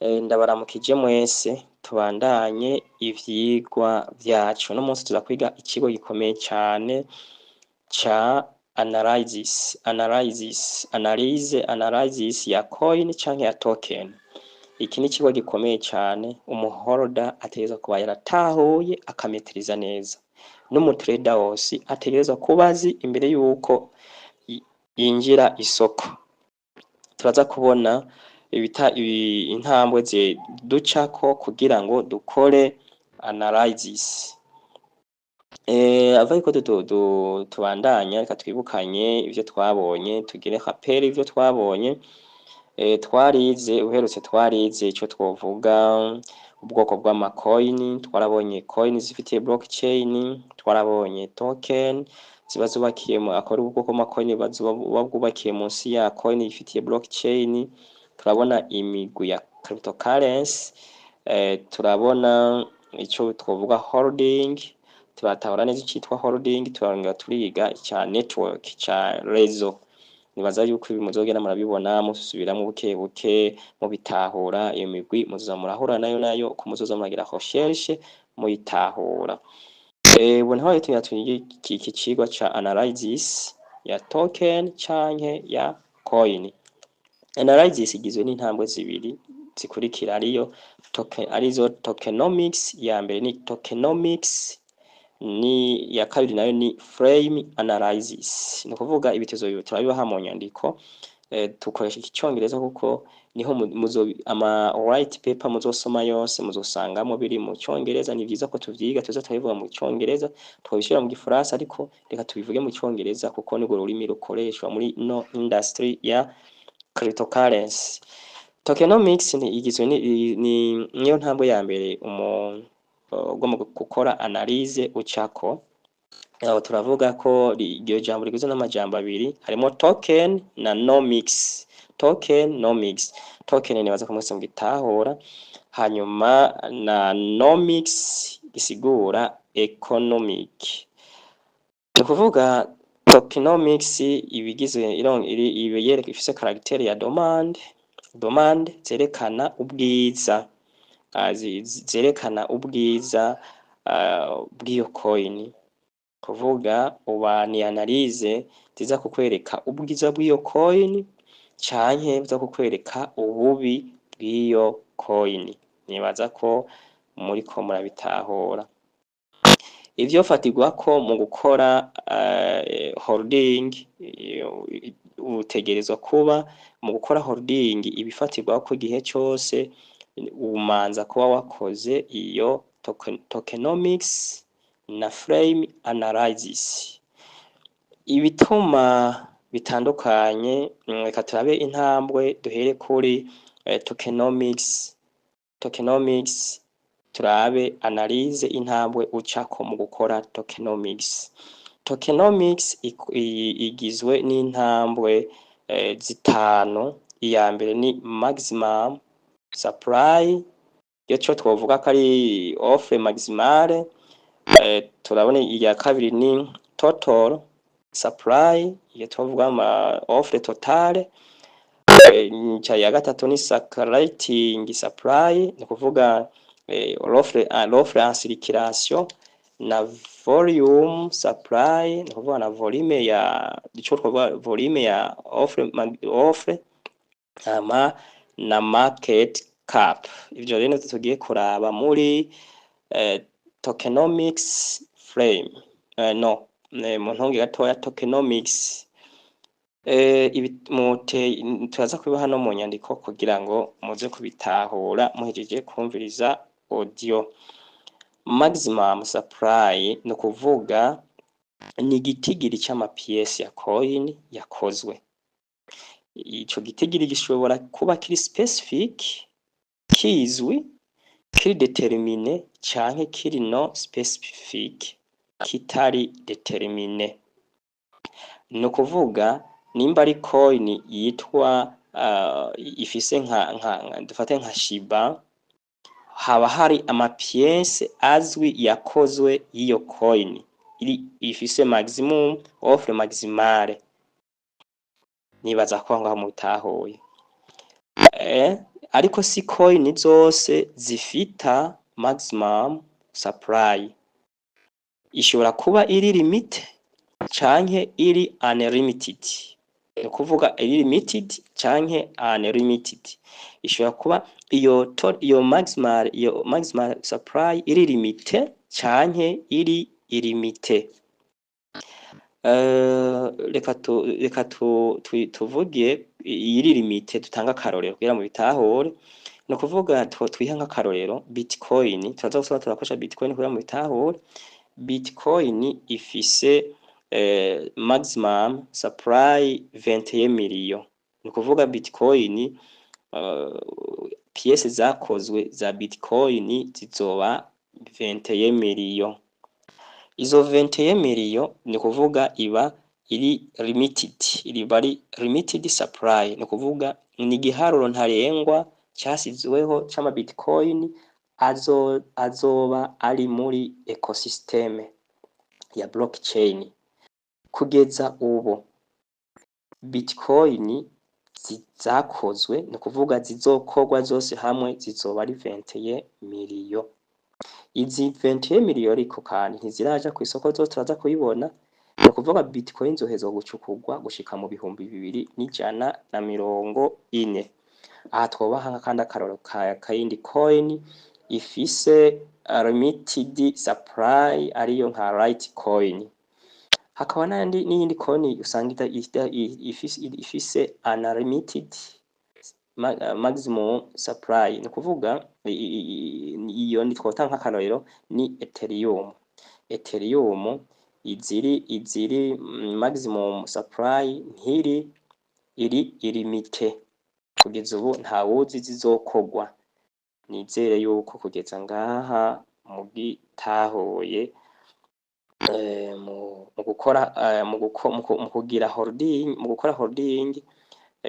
Ndabaramukije mwese tubandanye ivyigwa vyacu. Uno munsi tuza kwiga ikigo gikomeye cane ca analysis ya coin canke ya token. Iki ni ikigo gikomeye cane umuholder ategerezwa kuba yaratahuye akametiriza neza. N'umutrader wose ategerezwa kuba azi imbere yuko yinjira isoko. Turaza kubona intambwe ducako kugira ngo dukore analysis. Ava yuko tubandanya reka twibukanye ivyo twabonye, tugire rappel ivyo twabonye. Twarize ico twovuga ubwoko bw'amacoin, twarabonye coin zifitiye blockchain, twarabonye token ziba zubakiyemo akora ubwoko bw'amacoin bwubakiye munsi ya coin ifitiye blockchain. Turabona imigwi ya cryptocurrency, turabona ico twovuga holding, turatahura neza icitwa holding, turongera turiga ica network ca rezo. Nibaza yuko ibi muzogenda murabibona musubiramwo buke buke mubitahura. Iyo migwi muzoza murahura nayo ko muzoza muragira recherche muyitahura. Ubu naho twiga iki cigwa ca analysis ya token canke ya coin. Analysis igizwe n'intambwe zibiri zikurikira arizo tokenomics. Ya mbere ni tokenomics, ni ya kabiri nayo ni frame analysis. Ni kuvuga ibitezo turabibaha mu nyandiko, tukoresha icyongereza kuko niho ama white paper muzosoma yose muzosangamo biri mu cyongereza. Ni vyiza ko tuvyiga tuza turabivuga mu cyongereza twabishira mu gifaransa, ariko reka tubivuge mu cyongereza kuko nirwo rurimi rukoreshwa muri no industry ya cryptocurrency. Tokenomics igizwe niyo ntambwe ya mbere ugomba gukora analyse ucako. Aho turavuga ko iryo jambo rigizwe n'amajambo abiri, harimo token na nomics. Token, nomics. Token nibaza ko mwese mugitahura, hanyuma na nomics gisigura economic. Ni kuvuga tokenomics ibigizwe ibiyereka ifise caractère ya demande zerekana ubwiza, zerekana ubwiza bw'iyo coin. Kuvuga uba ni analyse ziza kukwereka ubwiza bw'iyo coin canke biza kukwereka ububi bw'iyo coin. Nibaza ko muriko murabitahura. Ivyo fatirwako mu gukora holding, utegerezwa kuba mu gukora holding ibifatirwako igihe cyose umanza kuba wakoze iyo tokenomics na frame analysis. Ibituma bitandukanye, reka turabe intambwe duhere kuri tokenomics. Turabe analyse intambwe ucako mu gukora tokenomics. Tokenomics igizwe n'intambwe zitanu. Iya mbere ni maximum supply, iyo cyo twovuga ko ari offre maximale. Turabona iya kabiri ni total supply, iyo twovuga offre totale. Ya gatatu ni circulating supply, ni kuvuga l'offre en circulation, na volume supply, ni kuvuga na volume ya volume ya offre na market cap. Ivyo rero tugiye kuraba muri tokenomics frame. Mu ntonge gatoya tokenomics. Turaza kubiba hano mu nyandiko kugira ngo muze kubitahura muhejeje kumviriza audio. Maximum supply no kuvuga ni gitigiri c'amapiece ya coin yakozwe. Ico gitigiri gishobora kuba kiri specific, kizwi, kiri determine canke kiri no specific, kitari determine. No kuvuga nimba ari coin yitwa ifise dufate nka Shiba, haba hari amapiece azwi yakozwe iyo coin ifise maximum offre maximale. Nibaza ko ngaho mutahuye. ariko si coin zose zifita maximum supply. Ishobora kuba iri limit canke iri unlimited. Ni kuvuga iri limited canke unlimited. Ishobora kuba iyo maximal supply iri limite canke iri illimité. Reka tuvuge iri limite dutanga akarorero kugira mu bitahure. No kuvuga twiha nk'akarorero Bitcoin, turaza gusaba turakoresha Bitcoin kugira mu bitahure. Bitcoin ifise maximum supply 21 million. Ni kuvuga Bitcoin pièces zakozwe za Bitcoin zizoba 21 million. Izo 21 million ni kuvuga iba iri limited, iri limited supply. Ni kuvuga ni igiharuro ntarengwa cyasizweho c'ama Bitcoin azoba ari muri ecosysteme ya blockchain. Kugeza ubu Bitcoin zakozwe, ni kuvuga zizokorwa zose hamwe zizoba ari 21 million. Izi 21 million ariko kandi ntiziraja ku isoko zose turaza kuyibona. Ni kuvuga Bitcoin zohezwa gucukurwa gushika mu 2140. Aha twobaha kandi akarorero kayindi coin ifise limited supply ariyo nka Litecoin. Hakaba n'iyindi coin usanga ifise unlimited maximum supply. Ni kuvuga iyo ni twota nk'akarorero ni Ethereum. Ethereum iziri maximum supply ntiri iri illimité. Kugeza ubu nta wuzi zizokorwa. Nizere yuko kugeza ngaha mu gitahuye mu kugira holding, mu gukora holding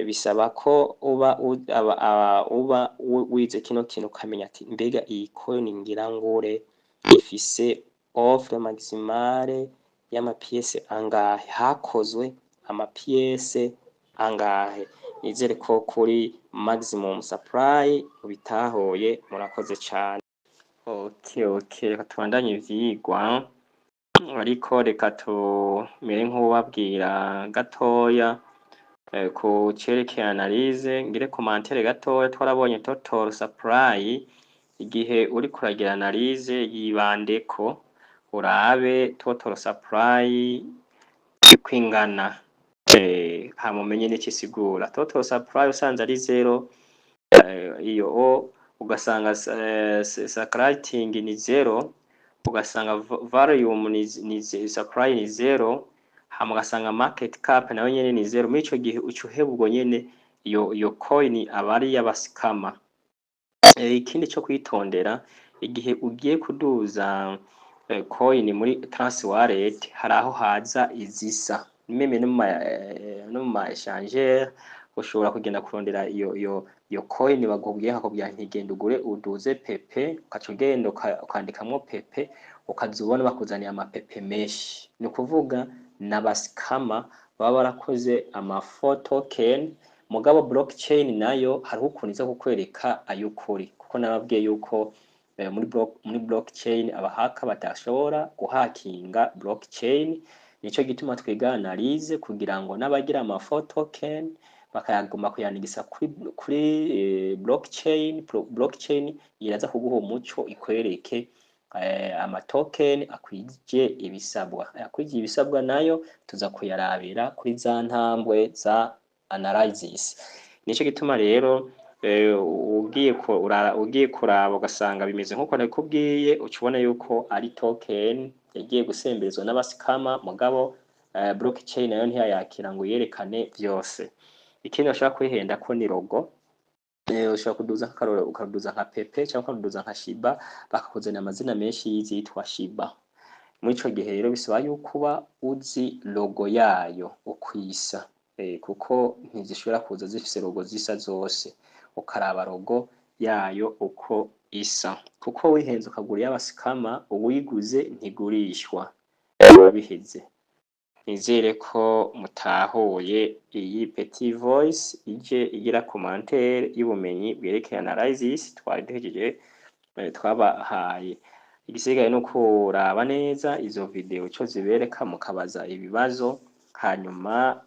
bisaba ko uba wize kino kintu ukamenya ati mbega iyi coin ngira ngure ifise offre maximale y'ama pièces angahe, hakozwe ama pièces angahe. Nizere ko kuri maximum supply ubitahuye. Murakoze cyane. Okay, reka tubandanye ivyigwa, ariko reka tumere nk'ubabwira gatoya ku cerekeye analyse. Ngire commentaire gatoya. Twarabonye total supply. Igihe uri kuragira analyse yibandeko urabe total supply kwingana, hamumenye n'ikisigura. Total supply usanze ari 0, iyo ugasanga circulating ni 0, ugasanga volume ni supply ni 0, hama ugasanga market cap nayo nyene ni 0. Muri ico gihe ucuheba ubwo nyene iyo coin abari y'abasikama. Ikindi cyo kwitondera igihe ugiye kuduza coin muri Trust Wallet, haraho haza izisa meme no ma échangeur. Ushobora kugenda kurondera iyo coin bagubwiye hakubwira ntigenda ugure uduze pepe, ukaca ugenda ukandikamwo pepe, ukazubona bakuzaniye ama pepe menshi. Ni kuvuga n'abasikama baba barakoze ama token. Mugabo blockchain nayo hariho ukuntu iza kukwereka ayukuri, kuko nababwiye yuko muri blockchain abahaka batashobora guhakinga blockchain. Nico gituma twiga analyse kugira ngo n'abagira ama token bakayaguma kuyanigisa kuri blockchain iraza kuguha umuco ikwereke ama token akwije ibisabwa. Akwije ibisabwa nayo tuza kuyarabira kuri za ntambwe za analysis. Nico gituma rero ugiye kuraba ugasanga bimeze nkuko nakubwiye, ucubona yuko ari token yagiye gusemberezwa n'abasikama. Mugabo blockchain nayo ntiyayakira ngo yerekane byose. Ikindi bashaka kwihenda ko ni logo. Ushobora kuduza nk'akarorero ukaduza nka pepe cyangwa ukaduza nka shiba, bakakuzanira amazina menshi y'izitwa shiba. Muri ico gihe rero bisaba yuko uba uzi logo yayo ukwisa, kuko ntizishobora kuza zifise logo zisa zose. Ukaraba logo yayo uko isa, kuko wihenze ukagura y'abasikama, uwuyiguze ntigurishwa, biba biheze. nizere ko mutahuye iyi petit voice ije igira commentaire y'ubumenyi bwerekeye analysis twari duhejeje twabahaye. Igisigaye no kuraba neza izo video ico zibereka mukabaza ibibazo, hanyuma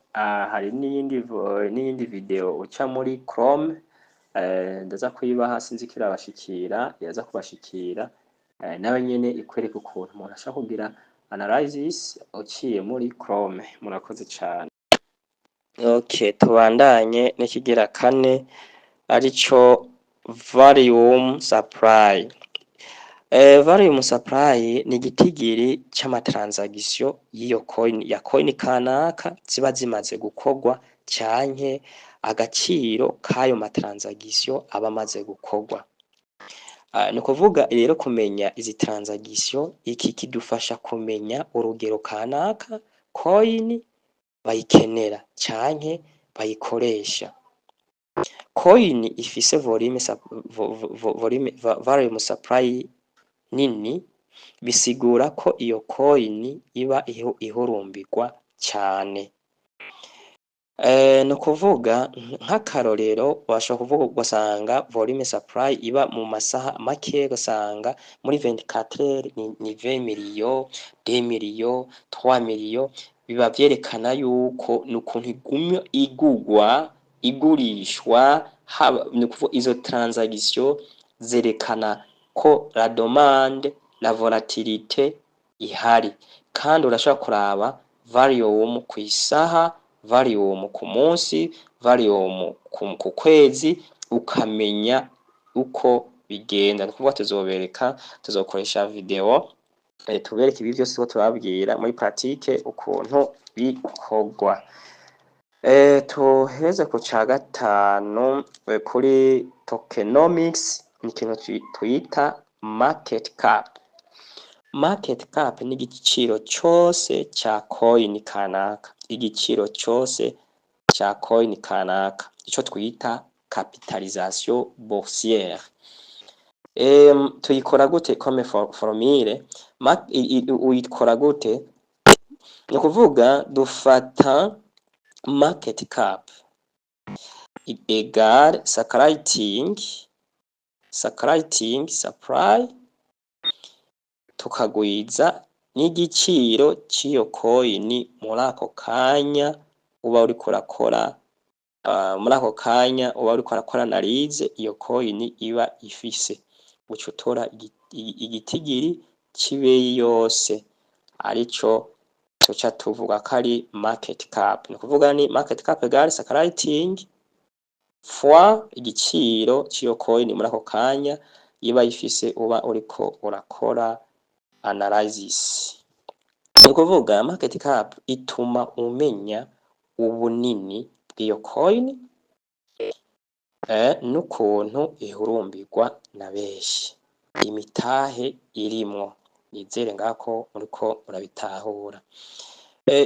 hari n'iyindi video uca muri Chrome ndaza kuyibaha sinzi ko irabashikira, iraza kubashikira nawe nyene ikwereka ukuntu umuntu ashaka kugira analysis uciye muri Chrome. Murakoze cane. Okay, tubandanye n'ikigira kane arico volume supply. Volume supply ni igitigiri c'amatransaction y'iyo coin ya coin kanaka ziba zimaze gukorwa canke agaciro k'ayo matransaction aba amaze gukorwa. Ni ukuvuga rero kumenya izi transaction iki kidufasha kumenya urugero kanaka coin bayikenera canke bayikoresha. Coin ifise volume supply nini bisigura ko iyo coin iba ihurumbirwa cane. Ni ukuvuga nk'akarorero washobora kuvuga ugasanga volume supply iba mu masaha make, ugasanga muri 24 heures ni 20 millions, 2 millions, 3 millions, biba vyerekana yuko n'ukuntu igumya igurishwa, ni ukuvuga izo transaction zerekana ko la demande, la volatilité ihari, kandi urashobora kuraba volume kw'isaha, volume ku munsi, volume ku kwezi, ukamenya uko bigenda. Ni ukuvuga tuzokoresha video tubereke ibi vyose turababwira muri pratique ukuntu bikorwa. Tuheze ku ca gatanu kuri tokenomics, ni ikintu twita market cap. Market cap ni igiciro cose ca coin kanaka, igiciro cose ca coin kanaka, ico twita capitalisation boursière. Tuyikora gute comme formule? Uyikora gute? Ni ukuvuga dufata market cap egal supply tukagwiza n'igiciro c'iyo coin muri ako kanya uba uriko urakora analyse iyo coin iba ifise, uca utora igitigiri c'ibeyi yose arico tuca tuvuga ko ari market cap. Ni ukuvuga ni market cap egal supply fois igiciro c'iyo coin muri ako kanya iba ifise uba uriko urakora analysis. Ni ukuvuga market cap ituma umenya ubunini bw'iyo coin n'ukuntu ihurumbirwa na benshi, imitahe irimwo. Nizere ngako muriko murabitahura.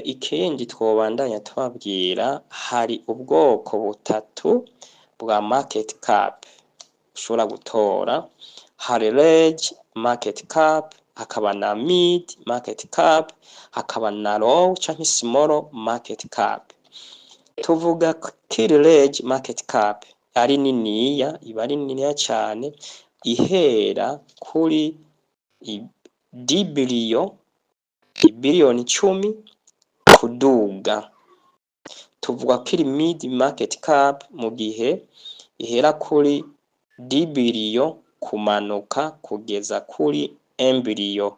Ikindi twobandanya tubabwira, hari ubwoko butatu bwa market cap ushobora gutora. Hari large market cap, hakaba na mid market cap, hakaba na low canke small market cap. Tuvuga kiri large market cap ari niniya, iba ari niniya cane, ihera kuri 10 billion 10 kuduga. Tuvuga kiri mid market cap mu gihe ihera kuri 10 billion kumanuka kugeza kuri 1 billion.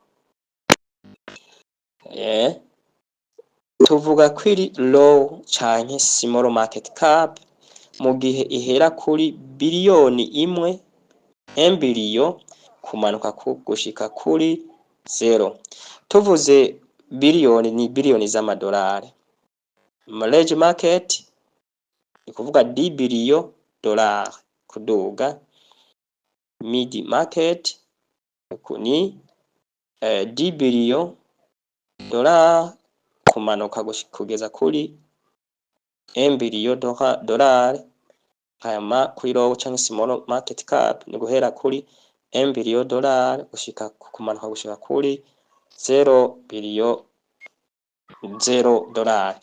Tuvuga kuri low canke small market cap mu gihe ihera kuri billion 1 billion kumanuka gushika kuri 0. Tuvuze billion ni billion z'amadolari. Large market ni kuvuga 10 billion dollars kuduga. Mid market ni 10 billion dollars kumanuka kugeza kuri 1 billion dollars. Hanyuma kuri low canke small market cap ni guhera kuri 1 billion dollars gushika kumanuka gushika kuri 0 billion $0.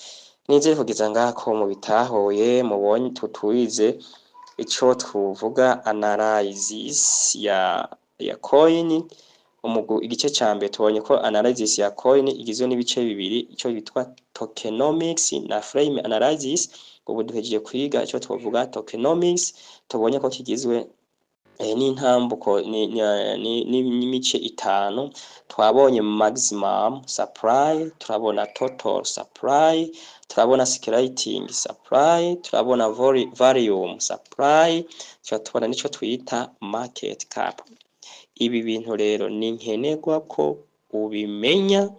Nizere kugeza ngaha ko mubitahuye mubonye tuwize ico twovuga analysis ya coin. Igice ca mbere tubonye ko analysis ya coin igizwe n'ibice bibiri, ico bitwa tokenomics na frame analysis. Ubu duhejeje kwiga ico twovuga tokenomics, tubonye ko kigizwe n'intambuko n'imice itanu. Twabonye maximum supply, turabona total supply, turabona circulating supply, turabona volume supply, tubona nico twita market cap. Ibi bintu rero ni nkenerwa ko ubimenya.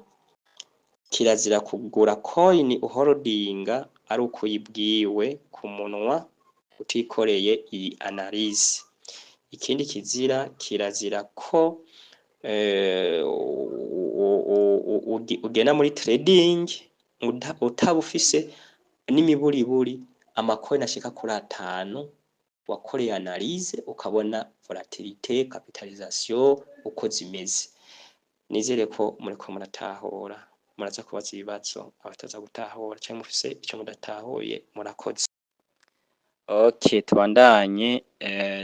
Kirazira kugura coin uholdinga ari uko uyibwiwe ku munwa utikoreye iyi analyse. Ikindi kirazira ko ugenda muri trading utabufise n'imiburiburi amacoin ashika kuri 5 wakoreye analyse ukabona volatilité, capitalisation uko zimeze. Nizere ko muriko muratahura, muraza kubaza ibibazo abataza gutahura cyangwa mufise ico mudatahuye murakoze. Okay, tubandanye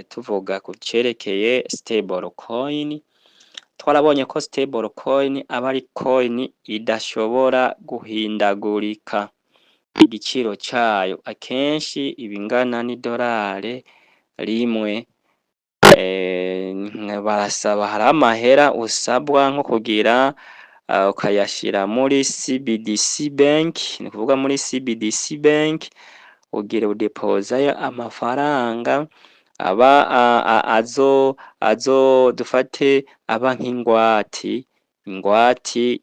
tuvuga ku cerekeye stable coin. Twarabonye ko stable coin aba ari coin idashobora guhindagurika. Igiciro cayo akenshi ibingana $1. Barasaba hari amahera usabwa nko kugira ukayashira muri CBDC bank, ni kuvuga muri CBDC bank ugire udepozayo amafaranga aba azo dufate aba nk'ingwati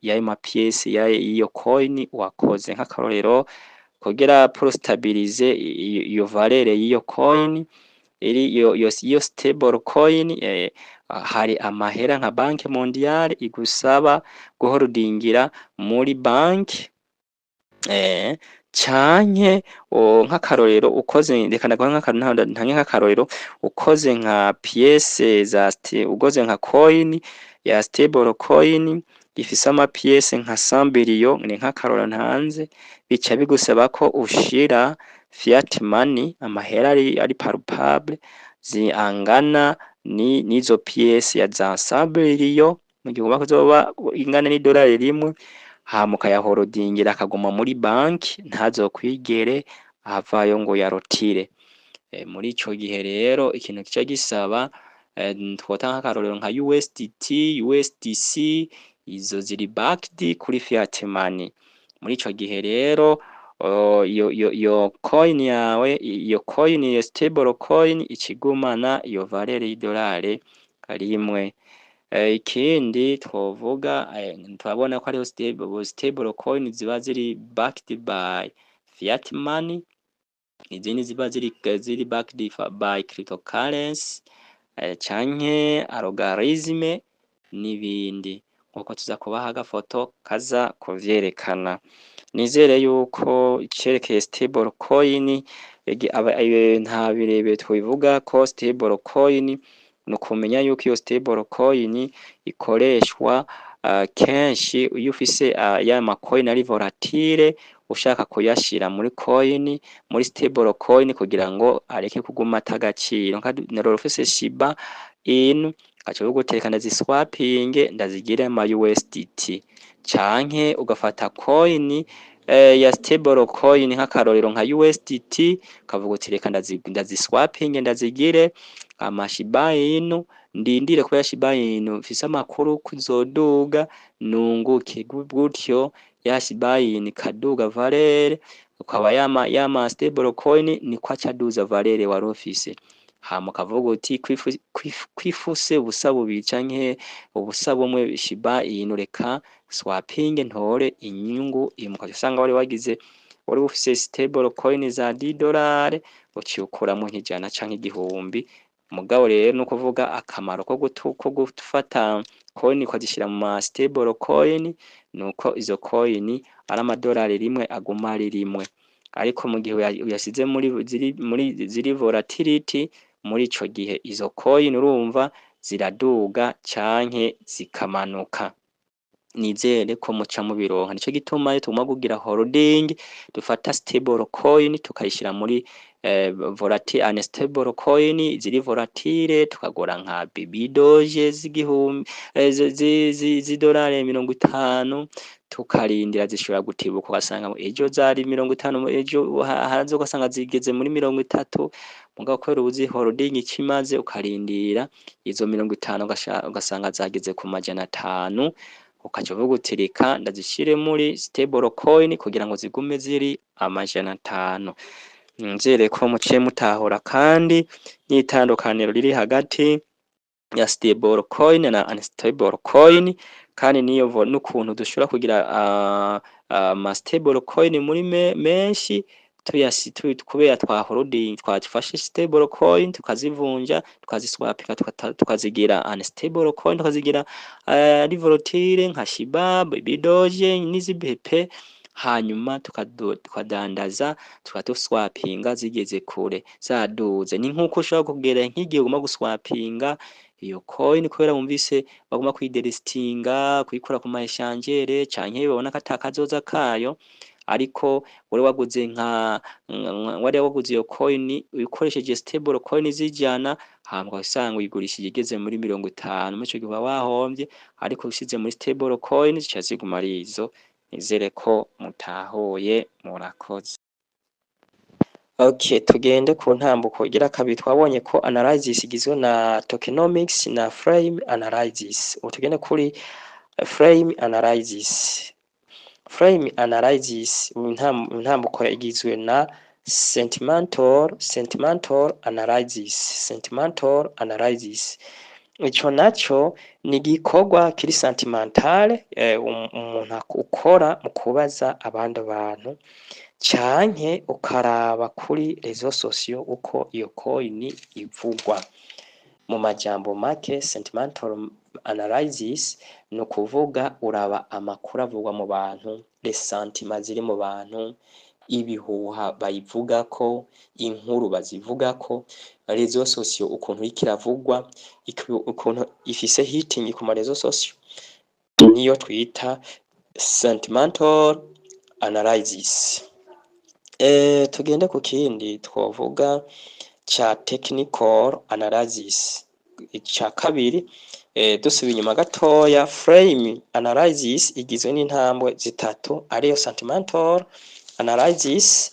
y'ayo mapiece y'iyo coin wakoze. Nk'akarorero kugira prostabilize iyo valeur y'iyo coin iyo stable coin, hari amahera nka Banki Mondiale igusaba guholdingira muri banki, canke nk'akarorero ukoze nk'akarorero ukoze nka piece ugoze nka coin ya stable coin ifise ama piece nka 100 billion, ni nk'akarorero ntanze, bica bigusaba ko ushira fiat money, amahera ari palpable ziangana nizo piece ya za 100 billion, mu gihe ubaka zoba ingana $1, hama ukayaholdingira akaguma muri banki ntazokwigere avayo ngo yarotire. Muri ico gihe rero ikintu kica gisaba twotanga akarorero nka USDT, USDC, izo ziri backed kuri fiat money. Muri ico gihe rero iyo coin yawe, iyo coin ya stable coin ikigumana iyo valeur $1. Ikindi twovuga twabona ko ari stable coin ziba ziri backed by fiat money, izindi ziba ziri backed by cryptocurrency canke algorithm n'ibindi, nkuko tuza kubaha agafoto kaza kuvyerekana. Nizere yuko icerekeye stable coin nta birebire twivuga ko stable coin no kumenya yuko iyo stable coin ikoreshwa kenshi iyo ufise ya macoin ari volatile ushaka kuyashira muri coin, muri stable coin kugira ngo areke kuguma atagaciro. Nka ufise Shiba Inu acha guteka ndaziswapinge ndazigire ama USDT, canke ugafata coin ya stable coin nk'akarorero nka USDT kavuga uti reka ndaziswapinge ndazigire ama Shiba Inu, ndindire ko ya Shiba Inu mfise amakuru kuzoduga nunguke, gutyo ya Shiba Inu kaduga valeur, ukaba yama stable coin niko acaduza valeur wari ufise. Hama kavuga uti kwifuse ubusa bubiri canke ubusa bumwe Shiba Inu reka swapinge ntore inyungu imuka. Usanga wari ufise stable coin za $10 ucikuramwo nk'ijana canke 1,000. Mugabo rero no kuvuga akamaro ko gufata coin ukazishira mu stable coin nuko izo coin ari $1 rimwe aguma ari rimwe, ariko mu gihe uyasize muri ziri volatility, muri ico gihe izo coin urumva ziraduga canke zikamanuka. nizere ko muca mubironka. Nico gituma iyo tugomba kugira holding dufata stable coin tukayishira muri volatile unstable coin ziri volatile, tukagura nka BB Doge z'igihumbi z'idolari 50, tukarindira zishobora gutibuka ugasanga ejo zari 50, ejo haraza ugasanga zigeze muri 30, mugabo kubera ubuzi holding ikimaze ukarindira izo 50 ugasanga zageze ku majana 5, ukaca uvuga uti reka ndazishire muri stable coin kugira ngo zigume ziri amajana 5. Nzere ko muciye mutahura kandi n'itandukaniro riri hagati ya stable coin na unstable coin, kandi niyo n'ukuntu dushobora kugira ama stable coin muri menshi kubera twa holding twafashe stable coin tukazivunja tukaziswapika tukazigira unstable coin tukazigira ari volatile nka Shiba, BB Doge n'izibepe, hanyuma tukadandaza tukaduswapinga zigeze kure zaduze. Ni nkuko ushobora kugera nk'igihe ugomba guswapinga iyo coin kubera wumvise bagomba kuyidelistinga kuyikura ku maeshangere canke babona ko atakazoza kayo, ariko wari waguze wari waguze iyo coin uyikoresheje stable coin zijana, hambwa usanga uyigurishije igeze muri 50, muco gihe wahombye, ariko ushize muri stable coin zica ziguma arizo. Nizere ko mutahoye, murakoze. Okay, tugende ku ntambuko igira kabiri. Twabonye ko analysis igizwe na tokenomics na frame analysis. Tugende kuri frame analysis. Frame analysis intambuko igizwe na sentimental analysis. Ico naco ni gikorwa kiri sentimental umuntu ukora mu kubaza abandi bantu canke ukaraba kuri rezo sosiyo uko iyo coin ivugwa. Mu majambo make sentimental analysis no kuvuga uraba amakuru avugwa mu bantu, les sentiments ziri mu bantu, ibihuha bayivuga ko, inkuru bazivuga ko, rezo sosiyo ukuntu ikiravugwa, ukuntu ifise hitting ku marezo sosiyo, niyo twita sentimental analysis. Tugende ku kindi twovuga cha technical analysis. Ica kabiri dusubiye inyuma gatoya, frame analysis igizwe n'intambwe zitatu ariyo sentimental analysis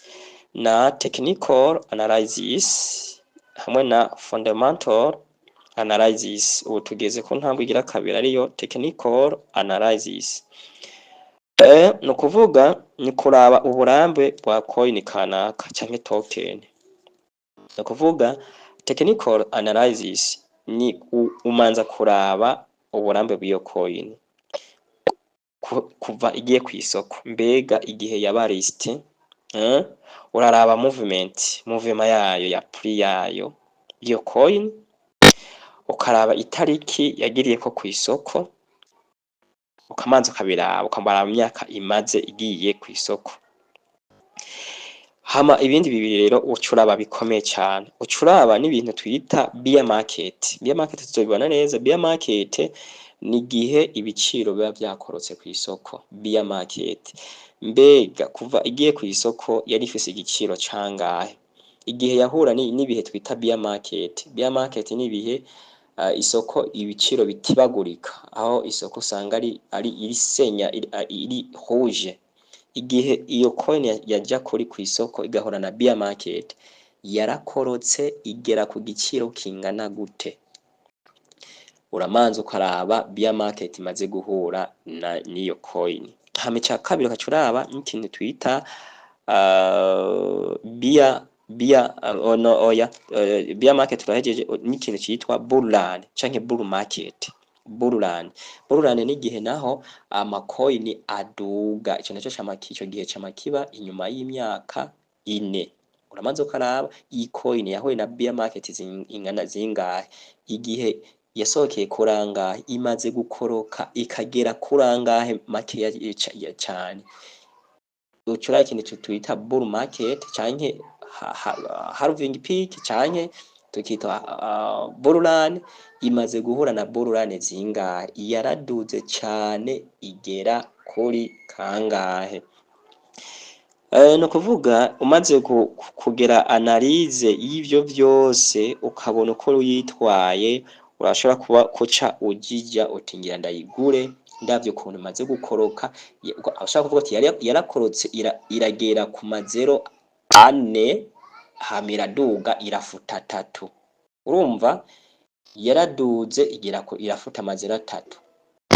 na technical analysis hamwe na fundamental analysis. Ubu tugeze ku ntambwe igira kabiri ariyo technical analysis. No kuvuga ni kuraba uburambe bwa coin kanaka canke token. No kuvuga technical analysis ni umanza kuraba uburambe bw'iyo coin kuva igiye ku isoko, mbega igihe yaba list, uraraba movement yayo ya pri yayo iyo coin, ukaraba itariki yagiriye ko ku isoko, ukamanza ukabiraba ukamara imyaka imaze igiye ku isoko. Hama ibindi bibiri rero ucuraba bikomeye cyane, ucuraba n'ibintu twita bear market. Bear market tuzobibona neza. Bear market ni gihe ibiciro biba byakorotse ku isoko. Bear market mbega kuva igiye ku isoko yari ifise igiciro cangahe, igihe yahura n'ibihe twita bear market. Bear market ni ibihe isoko ibiciro bitibagurika, aho isoko usanga ari irisenya iri rouge. Igihe iyo coin yaja kuri ku isoko igahura na bear market, yarakorotse igera ku giciro kingana gute. Uramanza ukaraba bear market imaze guhura n'iyo coin. Hama ica kabiri ukacuraba n'ikintu twita bear market turahejeje n'ikintu cyitwa bull run canke bull market. Bull run ni gihe naho amacoin aduga, ico naco ico gihe camakiba inyuma y'imyaka 4. Uramanza ukaraba iyi coin yahuye na bear market ingana zingahe, igihe yasohokeye kurangahe, imaze gukoroka ikagera kurangahe make cyane. Ucura ikintu twita bull market canke halving peak canke tukitwa borurane imaze guhura na borurane zingahe, yaraduze cyane igera kuri kangahe. No kuvuga umaze kugera analyse y'ivyo vyose ukabona uko yitwaye, urashobora kuba kuca ujija utingira ndayigure ndavyo ukuntu maze gukoroka. Ashaka kuvuga ati yarakorotse iragera ku mazero 4 hamira duga irafuta 3. Urumva yaraduze igera ko irafuta amazero 3.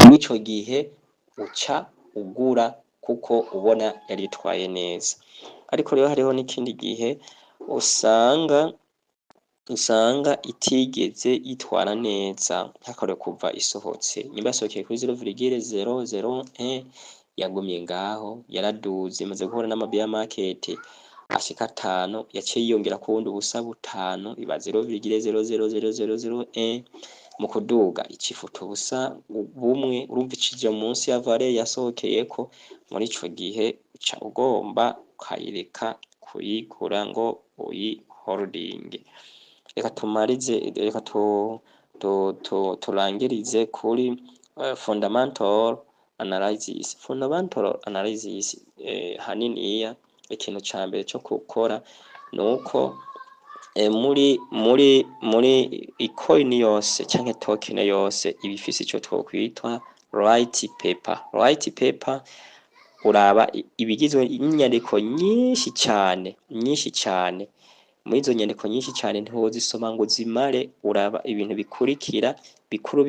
Mwico gihe uca ugura kuko ubona yaritwaye neza. Ariko rero hariho n'ikindi gihe usanga itigeze yitwara neza, hakore kuva isohotse, nimba yasohokeye kuri 0,001 yagumye ngaho, yaraduze imaze guhura n'amabi ya market ashika 5, yaciye yiyongera ku wundi ubusa 5 iba 0,00001 mu kuduga icifuta ubusa bumwe. Urumva icije munsi ya vale yasohokeyeko, muri ico gihe uca ugomba ukayireka kuyigura ngo uyi holding. Reka turangirize kuri fundamental analysis. Fundamental analysis haniniya ikintu ca mbere cyo gukora nuko muri coin yose canke token yose ibifise ico twokwitwa white paper. White paper uraba ibigizwe inyandiko nyinshi cyane. Muri izo nyandiko nyinshi cyane ntihozisoma ngo zimare, uraba ibintu bikurikira bikuru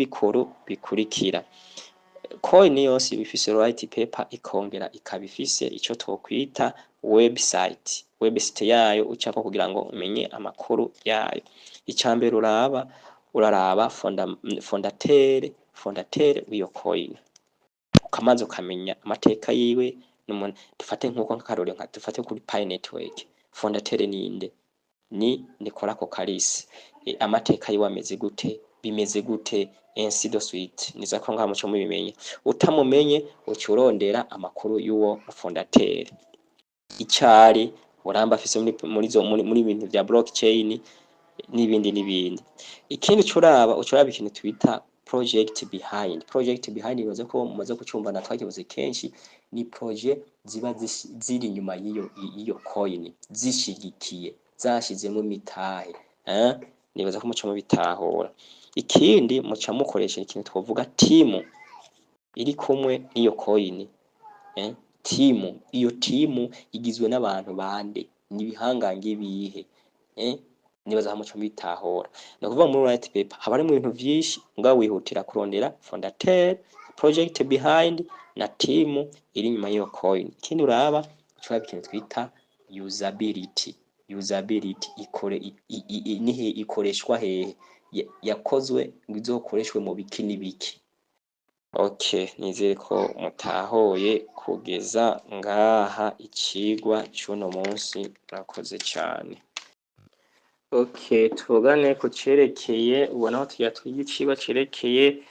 bikurikira. Coin yose bifise white paper ikongera ikabifise ico twokwita website yayo ucako kugira ngo umenye amakuru yayo. Icambere uraraba fondateur w'iyo coin, ukamaze ukamenya amateka yiwe. Dufate nkuko nkarore dufate kuri Pi Network, fondateur ninde? Ni Nicolas Kokaris. Amateka yiwe ameze gute, bimeze gute, ainsi de suite. Niza ko ngaho muco mubimenye. Utamumenye ucurondera amakuru y'uwo fondateur, icari uramba afise muri ibintu vya blockchain n'ibindi. Ikindi ucuraba ikintu twita project behind. Project behind bivuze ko mumaze kucumva na twakivuze kenshi, ni projet ziba ziri inyuma y'iyo coin, zishigikiye, zashizemo mitahe. Nibaza ko muco mubitahura. Ikindi muca mukoresha ikintu twovuga team iri kumwe n'iyo coin. Iyo team igizwe n'abantu bande, nibihangange bihe. Nibaza muco mubitahura. No kuvuga muri white paper haba ari mu bintu vyinshi, ngaho wihutira kurondera fondateur, project behind na team iri nyuma y'iyo coin. Ikindi uraba ikintu twita usability nihe ikoreshwa hehe, yakozwe ngo izokoreshwe mu biki n'ibiki. Okay, nizere ko mutahoye kugeza ngaha icigwa cy'uno munsi. Murakoze cyane. Okay, tuvugane ku cerekeye ubona aho twiga icigwa cerekeye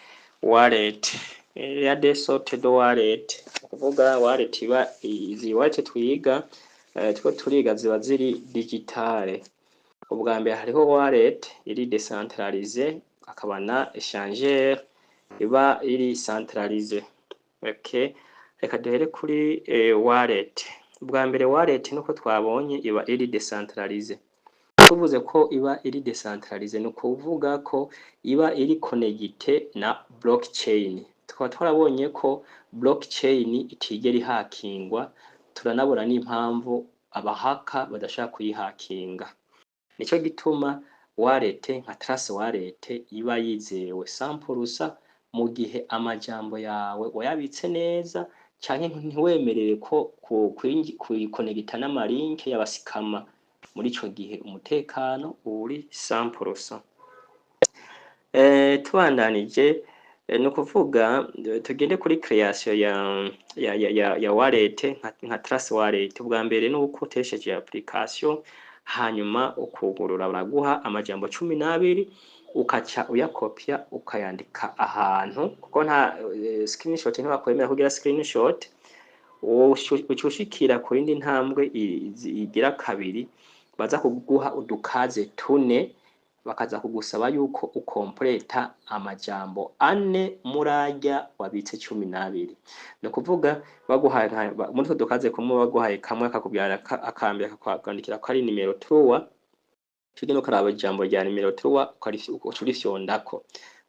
wallet. Ya desorted wallet, kuvuga wallet iba izi wallet twiga turiga ziba ziri digitale. Ubwa mbere hariho wallet iri decentralisé, akaba na échangeur iba iri centralisé. Okay, reka duhere kuri wallet. Ubwa mbere wallet nuko twabonye iba iri decentralisé. Tuvuze ko iba iri decentralisé no kuvuga ko iba iri connecté na blockchain. Tukaba twarabonye ko blockchain itigera ihakingwa, turanabona n'impamvu abahaka badashaka kuyihakinga. Nico gituma wallet nka Trust wallet iba yizewe 100% mu gihe amajambo yawe wayabitse neza, canke ntiwemerere ko kuyikonegita n'amalink y'abasikama. Muri ico gihe umutekano uri 100%. Tubandanije no kuvuga tugende kuri creation ya wallet nka Trust wallet. Ubwa mbere no ukotesheje application, hanyuma ukugurura baraguha amajambo 12 ukaca uyakopya ukayandika ahantu, kuko nta screenshot ntibakwemera kugira screenshot. Ucushikira ku yindi ntambwe igira kabiri, baza kuguha udukaze 4 bakaza kugusaba yuko ukompleta amajambo 4 murarya wabitse 12. No kuvuga baguhaye muri utwo dukaze kumwe baguhaye kamwe akakubwira akambere akakwandikira ko ari nimero 3, tugeno karaba ijambo rya nimero 3 ucurifyondako,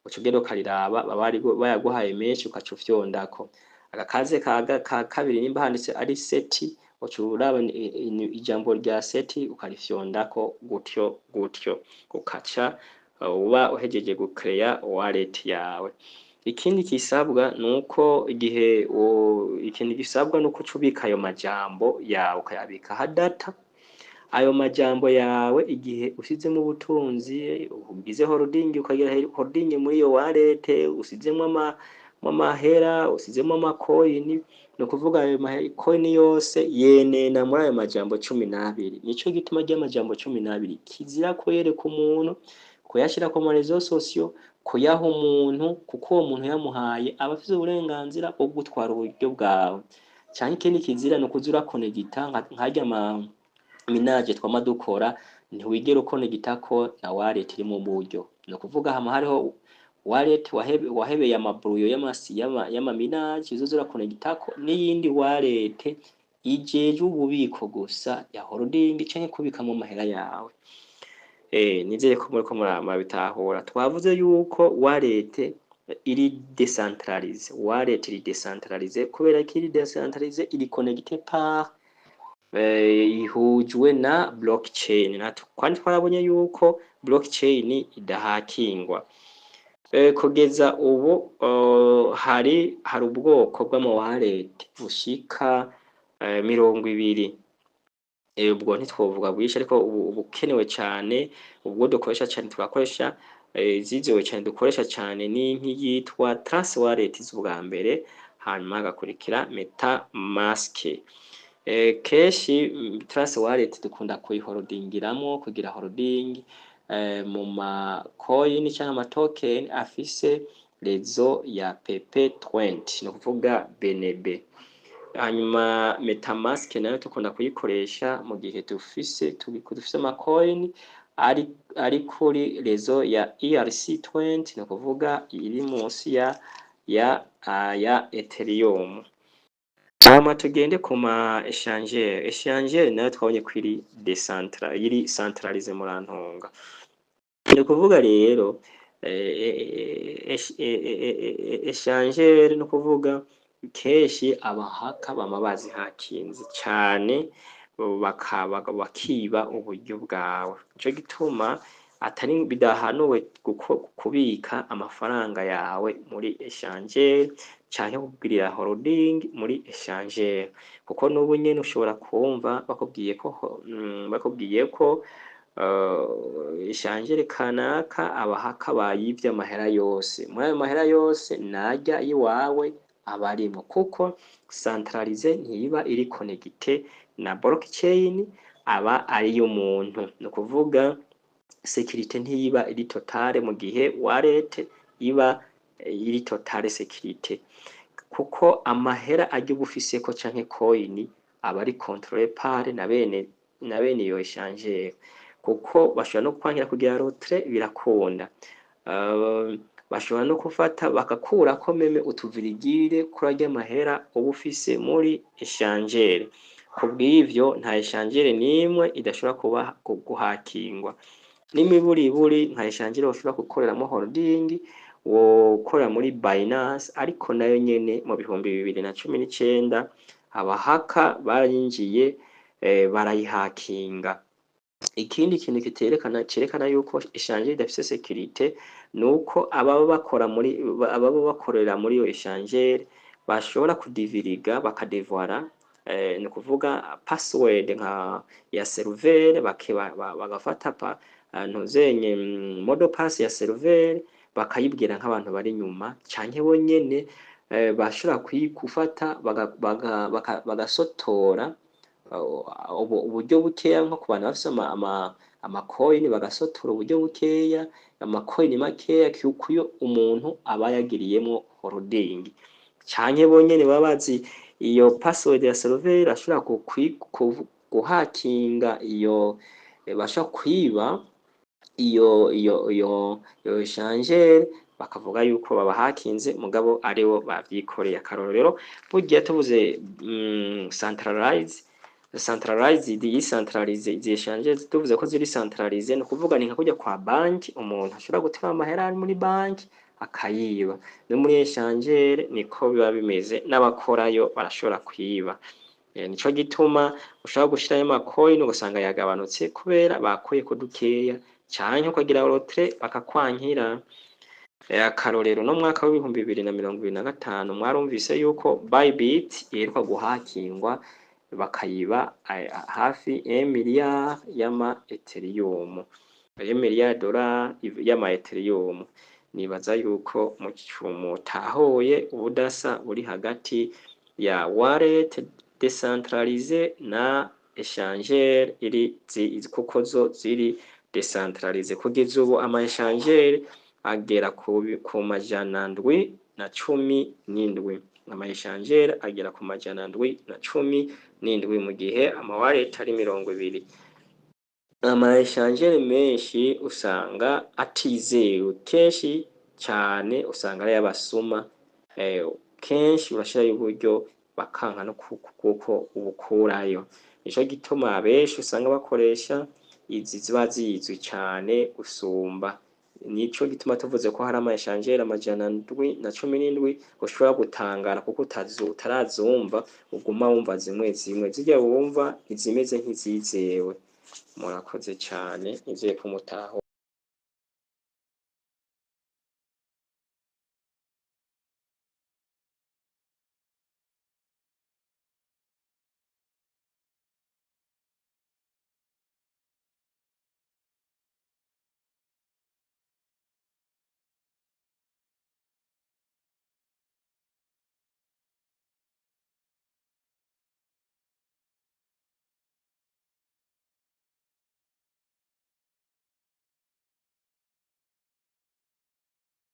ucugeno kariraba babari bayaguhaye menshi ukacufyondako. Agakaze ka kabiri nimba handitse ari seti, ucuraba ijambo rya seti ukarifyondako gutyo ukaca uba uhejeje gucreate wallet yawe. Ikindi kisabwa nuko igihe ikindi gisabwa nuko ucubika ayo majambo yawe ukayabika ha data. Ayo majambo yawe igihe usizemo ubutunzi ugize holding ukagira holding muri iyo wallet usizemo amahera usizemo amacoin, no kuvuga ayo coin yose yenena muri ayo majambo 12. Nico gituma ry'amajambo 12 kizira ko yereka umuntu kuyashira ku marezo sosio kuyaha umuntu, kuko uwo muntu yamuhaye aba afite uburenganzira bwo gutwara uburyo bwawe. Cyane ikindi kizira no kuzura connecta nkajya minaje twama dukora, ntiwigera ukonegita ko na wallet iri mu buryo. No kuvuga hama hariho wallet wahebeye amabruyo y'ama minaje uzuzura connecta ko n'iyindi wallet ijeje ububiko gusa ya holding canke kubika mu mahera yawe. Nizeye ko muri ko murabitahura. Twavuze yuko wallet iri decentralize, wallet iri decentralize kubera ko iri decentralize iri connecté par ihujwe na blockchain. Kandi twarabonye yuko blockchain idahakingwa. Kugeza ubu hari ubwoko bw'ama wallet bushika 20. Ubwo ntitwovuga bwisha, ariko ubukenewe cyane, ubwo dukoresha cyane tugakoresha zizewe cyane dukoresha cyane ni nk'iyitwa Trust Wallet z'ubwa mbere, hanyuma hagakurikira MetaMask. Keshi Trust Wallet dukunda kuyiholdingiramo kugira holding mu ma coin cyangwa ama token afise rezo ya PP20, no kuvuga BNB. Hanyuma MetaMask nayo tukunda kuyikoresha mu gihe dufise ama coin ari kuri rezo ya ERC20, no kuvuga iri munsi ya Ethereum. Hama tugende ku ma échangeur nayo twabonye kwiri iri centralize murantunga. No kuvuga rero échangeur no kuvuga keshi abahaka bama bazihakinze cyane bakiba uburyo bwawe. Ico gituma atari bidahanuwe kubika amafaranga yawe muri échangeur canke kugirira holding muri échangeur, kuko n'ubu nyene ushobora kumva bakubwiye ko échangeur kanaka abahaka bayivye amahera yose. Muri ayo mahera yose najya iwawe abarimo, kuko centralize ntiba iri connecté na blockchain, aba ari y'umuntu. No kuvuga sécurité ntiba iri totale, mu gihe wallet iba iri totale sécurité, kuko amahera ajya bufise ko canke coin aba ari contrôlé par na bene iyo échangeur, kuko bashobora no kwankira kugira retrait birakunda. Bashobora no kufata bakakura ko meme utuvirigire kurajya amahera ubufise muri échangeur. Kubw'ivyo nta échangeur nimwe idashobora kuba guhakingwa. N'imiburiburi nka échangeur bashobora gukoreramo holding wokorera muri Binance, ariko nayo nyene mu 2019 abahaka barinjiye barayihakinga. Ikindi kintu cerekana yuko échangeur idafise sécurité nuko ababa bakorera muri iyo échangeur bashobora kudiviriga bakadevoira no kuvuga password nka ya server, bagafata ntuzenye modo pass ya server bakayibwira nk'abantu bari nyuma, canke bonyene bashobora kuyikufata bagasotora uburyo bukeya, nko ku bantu bafise amacoin bagasotora uburyo bukeya, amacoin makeya kuyo umuntu aba yagiriyemo holding, canke bonyene babazi iyo password ya server ashobora guhakinga iyo basha kwiba iyo échangeur bakavuga yuko babahakinze mugabo aribo bavyikoreye. Akarorero burya tuvuze centralized decentralize, izi échangeurs tuvuze ko ziri centralize ni ukuvuga ni nka kurya kwa banki umuntu ashobora gutema amahera ari muri banki akayiba, no muri échangeur niko biba bimeze, n'abakorayo barashobora kwiba. Nico gituma ushobora gushirayo amacoin ugasanga yagabanutse kubera bakuyeko dukeya, canke ukagira retrait bakakwankira. Akarorero no mwaka w'ibihumbi 2025 mwarumvise yuko Bybit iheruka guhakingwa bakayiba hafi 1 miliyari y'ama Ethereum, 1 miliyari dollars y'ama Ethereum. Nibaza yuko mutahuye ubudasa buri hagati ya wallet decentralize na échangeur kuko zo ziri decentralize. Kugeza ubu ama échangeur agera ku 717, ama échangeur agera ku 717 mu gihe ama wallet ari 20. Ama échangeur menshi usanga atizewe kenshi cyane, usanga ari y'abasuma. Kenshi urashirayo uburyo bakanka no kuko ubukurayo. Nico gituma abenshi usanga bakoresha izi ziba zizwi cyane gusumba. Nico gituma tuvuze ko hari ama échangeur 717 ushobora gutangara kuko utarazumva, uguma wumva zimwe zijya wumva izimeze nk'izizewe. Murakoze cyane, nizeye ko mutaho.